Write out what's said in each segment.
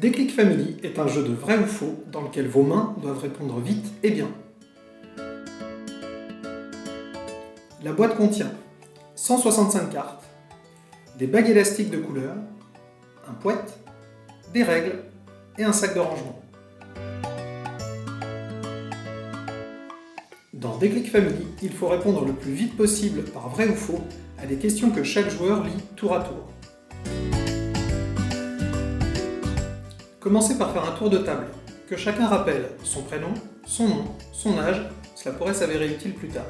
Déclic Family est un jeu de vrai ou faux dans lequel vos mains doivent répondre vite et bien. La boîte contient 165 cartes, des bagues élastiques de couleur, un poète, des règles et un sac de rangement. Dans Déclic Family, il faut répondre le plus vite possible par vrai ou faux à des questions que chaque joueur lit tour à tour. Commencez par faire un tour de table, que chacun rappelle son prénom, son nom, son âge, cela pourrait s'avérer utile plus tard.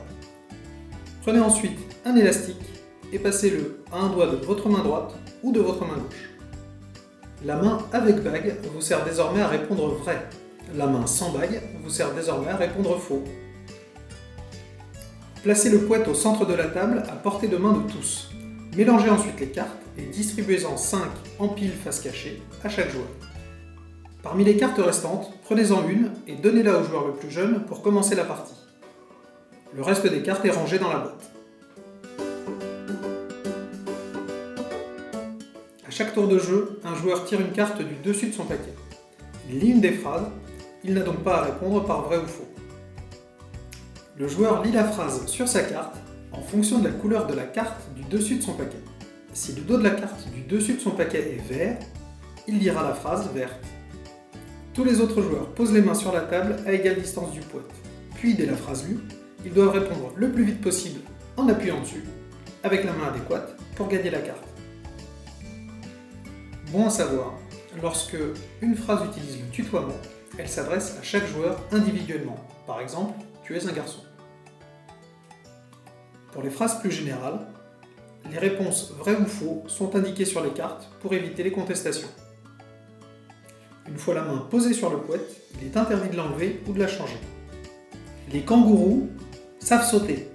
Prenez ensuite un élastique et passez-le à un doigt de votre main droite ou de votre main gauche. La main avec bague vous sert désormais à répondre vrai. La main sans bague vous sert désormais à répondre faux. Placez le poète au centre de la table à portée de main de tous. Mélangez ensuite les cartes et distribuez-en 5 en pile face cachée à chaque joueur. Parmi les cartes restantes, prenez-en une et donnez-la au joueur le plus jeune pour commencer la partie. Le reste des cartes est rangé dans la boîte. À chaque tour de jeu, un joueur tire une carte du dessus de son paquet. Il lit une des phrases, il n'a donc pas à répondre par vrai ou faux. Le joueur lit la phrase sur sa carte en fonction de la couleur de la carte du dessus de son paquet. Si le dos de la carte du dessus de son paquet est vert, il lira la phrase verte. Tous les autres joueurs posent les mains sur la table à égale distance du poète. Puis, dès la phrase lue, ils doivent répondre le plus vite possible en appuyant dessus, avec la main adéquate, pour gagner la carte. Bon à savoir, lorsque une phrase utilise le tutoiement, elle s'adresse à chaque joueur individuellement. Par exemple, tu es un garçon. Pour les phrases plus générales, les réponses vrai ou faux sont indiquées sur les cartes pour éviter les contestations. Une fois la main posée sur le poète, il est interdit de l'enlever ou de la changer. Les kangourous savent sauter.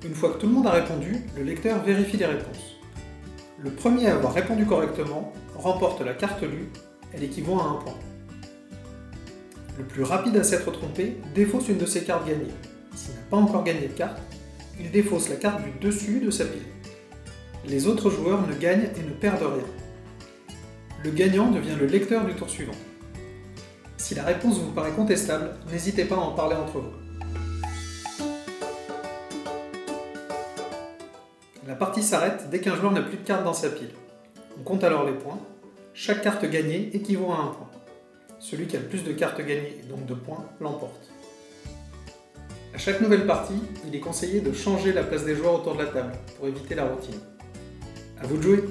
Une fois que tout le monde a répondu, le lecteur vérifie les réponses. Le premier à avoir répondu correctement remporte la carte lue, elle équivaut à un point. Le plus rapide à s'être trompé défausse une de ses cartes gagnées. S'il n'a pas encore gagné de carte, il défausse la carte du dessus de sa pile. Les autres joueurs ne gagnent et ne perdent rien. Le gagnant devient le lecteur du tour suivant. Si la réponse vous paraît contestable, n'hésitez pas à en parler entre vous. La partie s'arrête dès qu'un joueur n'a plus de cartes dans sa pile. On compte alors les points. Chaque carte gagnée équivaut à un point. Celui qui a le plus de cartes gagnées et donc de points l'emporte. À chaque nouvelle partie, il est conseillé de changer la place des joueurs autour de la table pour éviter la routine. À vous de jouer!